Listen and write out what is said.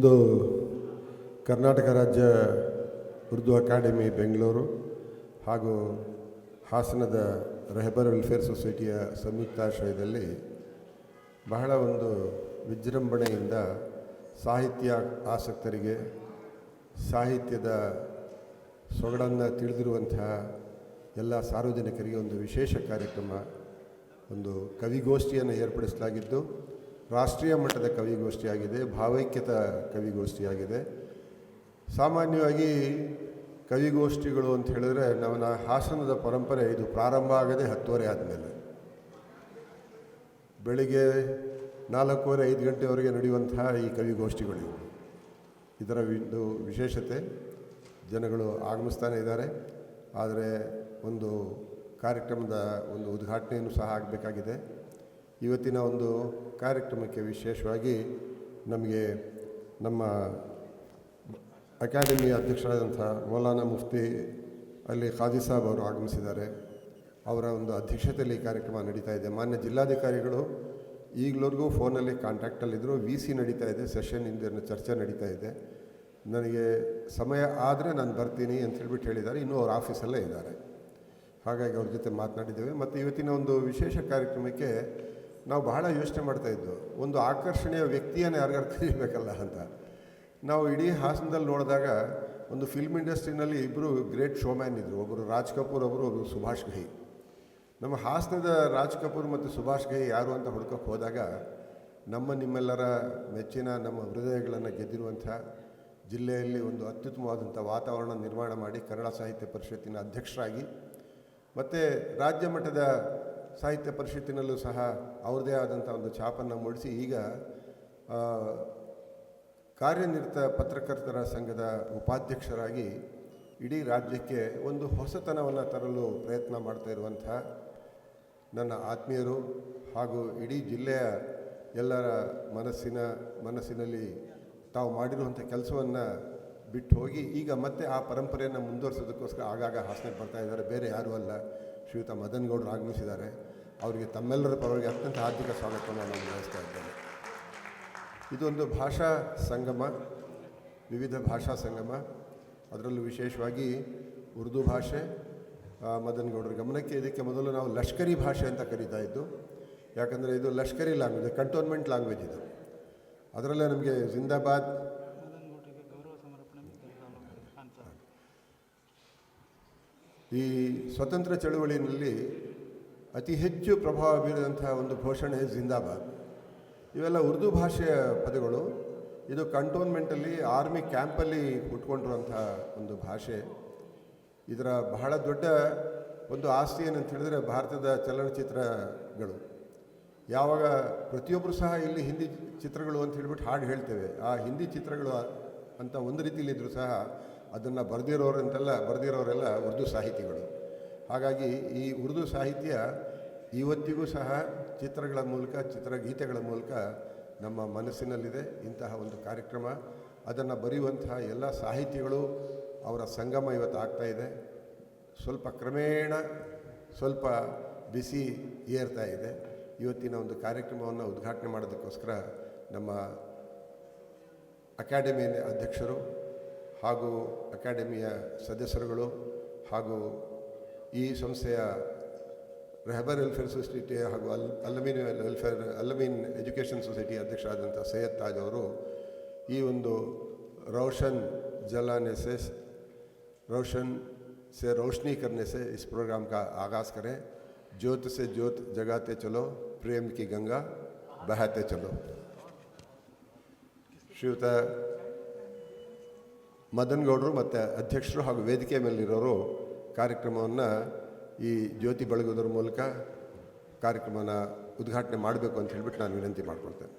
ಇಂದು ಕರ್ನಾಟಕ ರಾಜ್ಯ ಉರ್ದು ಅಕಾಡೆಮಿ ಬೆಂಗಳೂರು ಹಾಗೂ ಹಾಸನದ ರೆಹಬರ್ ವೆಲ್ಫೇರ್ ಸೊಸೈಟಿಯ ಸಂಯುಕ್ತಾಶ್ರಯದಲ್ಲಿ ಬಹಳ ಒಂದು ವಿಜೃಂಭಣೆಯಿಂದ ಸಾಹಿತ್ಯ ಆಸಕ್ತರಿಗೆ ಸಾಹಿತ್ಯದ ಸೊಗಡನ್ನು ತಿಳಿದಿರುವಂತಹ ಎಲ್ಲ ಸಾರ್ವಜನಿಕರಿಗೆ ಒಂದು ವಿಶೇಷ ಕಾರ್ಯಕ್ರಮ, ಒಂದು ಕವಿಗೋಷ್ಠಿಯನ್ನು ಏರ್ಪಡಿಸಲಾಗಿದ್ದು ರಾಷ್ಟ್ರೀಯ ಮಟ್ಟದ ಕವಿಗೋಷ್ಠಿಯಾಗಿದೆ, ಭಾವೈಕ್ಯತಾ ಕವಿಗೋಷ್ಠಿಯಾಗಿದೆ. ಸಾಮಾನ್ಯವಾಗಿ ಕವಿಗೋಷ್ಠಿಗಳು ಅಂತ ಹೇಳಿದ್ರೆ ನಮ್ಮ ಹಾಸನದ ಪರಂಪರೆ ಇದು ಪ್ರಾರಂಭ ಆಗದೆ 10:30 ಆದಮೇಲೆ, ಬೆಳಿಗ್ಗೆ 4:30-5 ಗಂಟೆವರೆಗೆ ನಡೆಯುವಂತಹ ಈ ಕವಿಗೋಷ್ಠಿಗಳು. ಇದರ ಒಂದು ವಿಶೇಷತೆ, ಜನಗಳು ಆಗಮಿಸ್ತಾನೆ ಇದ್ದಾರೆ. ಆದರೆ ಒಂದು ಕಾರ್ಯಕ್ರಮದ ಒಂದು ಉದ್ಘಾಟನೆಯೂ ಸಹ ಆಗಬೇಕಾಗಿದೆ. ಇವತ್ತಿನ ಒಂದು ಕಾರ್ಯಕ್ರಮಕ್ಕೆ ವಿಶೇಷವಾಗಿ ನಮಗೆ ನಮ್ಮ ಅಕಾಡೆಮಿಯ ಅಧ್ಯಕ್ಷರಾದಂಥ ಮೌಲಾನಾ ಮುಫ್ತಿ ಅಲ್ಲಿ ಖಾಜಿ ಸಾಬ್ ಅವರು ಆಗಮಿಸಿದ್ದಾರೆ. ಅವರ ಒಂದು ಅಧ್ಯಕ್ಷತೆಯಲ್ಲಿ ಕಾರ್ಯಕ್ರಮ ನಡೀತಾ ಇದೆ. ಮಾನ್ಯ ಜಿಲ್ಲಾಧಿಕಾರಿಗಳು ಈಗಲವರೆಗೂ ಫೋನಲ್ಲಿ ಕಾಂಟ್ಯಾಕ್ಟಲ್ಲಿದ್ದರು. VC ನಡೀತಾ ಇದೆ, ಸೆಷನ್ ಇಂದ ಚರ್ಚೆ ನಡೀತಾ ಇದೆ. ನನಗೆ ಸಮಯ ಆದರೆ ನಾನು ಬರ್ತೀನಿ ಅಂತ ಹೇಳ್ಬಿಟ್ಟು ಹೇಳಿದ್ದಾರೆ. ಇನ್ನೂ ಅವ್ರ ಆಫೀಸಲ್ಲೇ ಇದ್ದಾರೆ. ಹಾಗಾಗಿ ಅವ್ರ ಜೊತೆ ಮಾತನಾಡಿದ್ದೇವೆ. ಮತ್ತು ಇವತ್ತಿನ ಒಂದು ವಿಶೇಷ ಕಾರ್ಯಕ್ರಮಕ್ಕೆ ನಾವು ಬಹಳ ಯೋಚನೆ ಮಾಡ್ತಾಯಿದ್ದು, ಒಂದು ಆಕರ್ಷಣೀಯ ವ್ಯಕ್ತಿಯನ್ನು ಯಾರಿಗಾರು ಕರೀಬೇಕಲ್ಲ ಅಂತ. ನಾವು ಇಡೀ ಹಾಸನದಲ್ಲಿ ನೋಡಿದಾಗ ಒಂದು ಫಿಲ್ಮ್ ಇಂಡಸ್ಟ್ರಿನಲ್ಲಿ ಇಬ್ಬರು ಗ್ರೇಟ್ ಶೋಮ್ಯಾನ್ ಇದ್ದರು. ಒಬ್ಬರು ರಾಜ್ ಕಪೂರ್, ಒಬ್ಬರು ಸುಭಾಷ್ ಘೈ. ನಮ್ಮ ಹಾಸನದ ರಾಜ್ ಕಪೂರ್ ಮತ್ತು ಸುಭಾಷ್ ಘೈ ಯಾರು ಅಂತ ಹುಡ್ಕಕ್ಕೆ ಹೋದಾಗ ನಿಮ್ಮೆಲ್ಲರ ಮೆಚ್ಚಿನ ನಮ್ಮ ಹೃದಯಗಳನ್ನು ಗೆದ್ದಿರುವಂಥ, ಜಿಲ್ಲೆಯಲ್ಲಿ ಒಂದು ಅತ್ಯುತ್ತಮವಾದಂಥ ವಾತಾವರಣ ನಿರ್ಮಾಣ ಮಾಡಿ ಕನ್ನಡ ಸಾಹಿತ್ಯ ಪರಿಷತ್ತಿನ ಅಧ್ಯಕ್ಷರಾಗಿ, ಮತ್ತು ರಾಜ್ಯ ಮಟ್ಟದ ಸಾಹಿತ್ಯ ಪರಿಷತ್ತಿನಲ್ಲೂ ಸಹ ಅವ್ರದ್ದೇ ಆದಂಥ ಒಂದು ಛಾಪನ್ನು ಮೂಡಿಸಿ ಈಗ ಕಾರ್ಯನಿರತ ಪತ್ರಕರ್ತರ ಸಂಘದ ಉಪಾಧ್ಯಕ್ಷರಾಗಿ ಇಡೀ ರಾಜ್ಯಕ್ಕೆ ಒಂದು ಹೊಸತನವನ್ನು ತರಲು ಪ್ರಯತ್ನ ಮಾಡ್ತಾ ಇರುವಂಥ ನನ್ನ ಆತ್ಮೀಯರು ಹಾಗೂ ಇಡೀ ಜಿಲ್ಲೆಯ ಎಲ್ಲರ ಮನಸ್ಸಿನಲ್ಲಿ ತಾವು ಮಾಡಿರುವಂಥ ಕೆಲಸವನ್ನು ಬಿಟ್ಟು ಹೋಗಿ ಈಗ ಮತ್ತೆ ಆ ಪರಂಪರೆಯನ್ನು ಮುಂದುವರಿಸೋದಕ್ಕೋಸ್ಕರ ಆಗಾಗ ಹಾಸನಕ್ಕೆ ಬರ್ತಾ ಇದ್ದಾರೆ. ಬೇರೆ ಯಾರೂ ಅಲ್ಲ, ಶ್ರೀಯುತ ಮದನ್ ಗೌಡರು ಆಗಮಿಸಿದ್ದಾರೆ. ಅವರಿಗೆ ತಮ್ಮೆಲ್ಲರ ಪರವಾಗಿ ಅತ್ಯಂತ ಹಾರ್ದಿಕ ಸ್ವಾಗತವನ್ನು ನಾನು ಬಯಸ್ತಾ ಇದ್ದೇನೆ. ಇದೊಂದು ಭಾಷಾ ಸಂಗಮ, ವಿವಿಧ ಭಾಷಾ ಸಂಗಮ. ಅದರಲ್ಲೂ ವಿಶೇಷವಾಗಿ ಉರ್ದು ಭಾಷೆ ಮದನ್ ಗೌಡರ ಗಮನಕ್ಕೆ. ಇದಕ್ಕೆ ಮೊದಲು ನಾವು ಲಷ್ಕರಿ ಭಾಷೆ ಅಂತ ಕರೀತಾ ಇದ್ದು, ಯಾಕಂದರೆ ಇದು ಲಷ್ಕರಿ ಲ್ಯಾಂಗ್ವೇಜ್, ಕಂಟೋನ್ಮೆಂಟ್ ಲ್ಯಾಂಗ್ವೇಜ್ ಇದು. ಅದರಲ್ಲೇ ನಮಗೆ ಜಿಂದಾಬಾದ್, ಈ ಸ್ವತಂತ್ರ ಚಳುವಳಿಯಲ್ಲಿ ಅತಿ ಹೆಚ್ಚು ಪ್ರಭಾವ ಬೀರಿದಂಥ ಒಂದು ಘೋಷಣೆ ಜಿಂದಾಬಾದ್. ಇವೆಲ್ಲ ಉರ್ದು ಭಾಷೆಯ ಪದಗಳು. ಇದು ಕಂಟೋನ್ಮೆಂಟಲ್ಲಿ ಆರ್ಮಿ ಕ್ಯಾಂಪಲ್ಲಿ ಹುಟ್ಕೊಂಡಿರುವಂಥ ಒಂದು ಭಾಷೆ. ಇದರ ಬಹಳ ದೊಡ್ಡ ಒಂದು ಆಸ್ತಿ ಏನಂತ ಹೇಳಿದ್ರೆ ಭಾರತದ ಚಲನಚಿತ್ರಗಳು. ಯಾವಾಗ ಪ್ರತಿಯೊಬ್ಬರು ಸಹ ಇಲ್ಲಿ ಹಿಂದಿ ಚಿತ್ರಗಳು ಅಂತ ಹೇಳ್ಬಿಟ್ಟು ಹಾಡು ಹೇಳ್ತೇವೆ, ಆ ಹಿಂದಿ ಚಿತ್ರಗಳು ಅಂತ ಒಂದು ರೀತಿಯಲ್ಲಿದ್ದರೂ ಸಹ ಅದನ್ನು ಬರೆದಿರೋರೆಲ್ಲ ಉರ್ದು ಸಾಹಿತಿಗಳು. ಹಾಗಾಗಿ ಈ ಉರ್ದು ಸಾಹಿತ್ಯ ಇವತ್ತಿಗೂ ಸಹ ಚಿತ್ರಗಳ ಮೂಲಕ, ಚಿತ್ರಗೀತೆಗಳ ಮೂಲಕ ನಮ್ಮ ಮನಸ್ಸಿನಲ್ಲಿದೆ. ಇಂತಹ ಒಂದು ಕಾರ್ಯಕ್ರಮ, ಅದನ್ನು ಬರೆಯುವಂತಹ ಎಲ್ಲ ಸಾಹಿತಿಗಳು ಅವರ ಸಂಗಮ ಇವತ್ತು ಆಗ್ತಾಯಿದೆ. ಸ್ವಲ್ಪ ಕ್ರಮೇಣ ಸ್ವಲ್ಪ ಬಿಸಿ ಏರ್ತಾ ಇದೆ. ಇವತ್ತಿನ ಒಂದು ಕಾರ್ಯಕ್ರಮವನ್ನು ಉದ್ಘಾಟನೆ ಮಾಡೋದಕ್ಕೋಸ್ಕರ ನಮ್ಮ ಅಕಾಡೆಮಿಯ ಅಧ್ಯಕ್ಷರು ಹಾಗೂ ಅಕಾಡೆಮಿಯ ಸದಸ್ಯರುಗಳು ಹಾಗೂ ಈ ಸಂಸ್ಥೆಯ ರೆಹಬರ್ ವೆಲ್ಫೇರ್ ಸೊಸೈಟಿ ಹಾಗೂ ಅಲ್ಲಮೀನ್ ಎಜುಕೇಷನ್ ಸೊಸೈಟಿ ಅಧ್ಯಕ್ಷರಾದಂಥ ಸೈಯದ್ ತಾಜ್ ಅವರು ಈ ಒಂದು रोशन से रोशनी करने से इस प्रोग्राम का आगाज़ करें. ज्योत से ज्योत जगाते चलो, प्रेम की गंगा बहाते चलो. ಶ್ರೀಯುತ ಮದನ್ ಗೌಡರು ಮತ್ತು ಅಧ್ಯಕ್ಷರು ಹಾಗೂ ವೇದಿಕೆ ಮೇಲಿರೋರು ಕಾರ್ಯಕ್ರಮವನ್ನು ಈ ಜ್ಯೋತಿ ಬೆಳಗೋದ್ರ ಮೂಲಕ ಕಾರ್ಯಕ್ರಮನ ಉದ್ಘಾಟನೆ ಮಾಡಬೇಕು ಅಂತ ಹೇಳ್ಬಿಟ್ಟು ನಾನು ವಿನಂತಿ ಮಾಡ್ಕೊಳ್ತೇನೆ.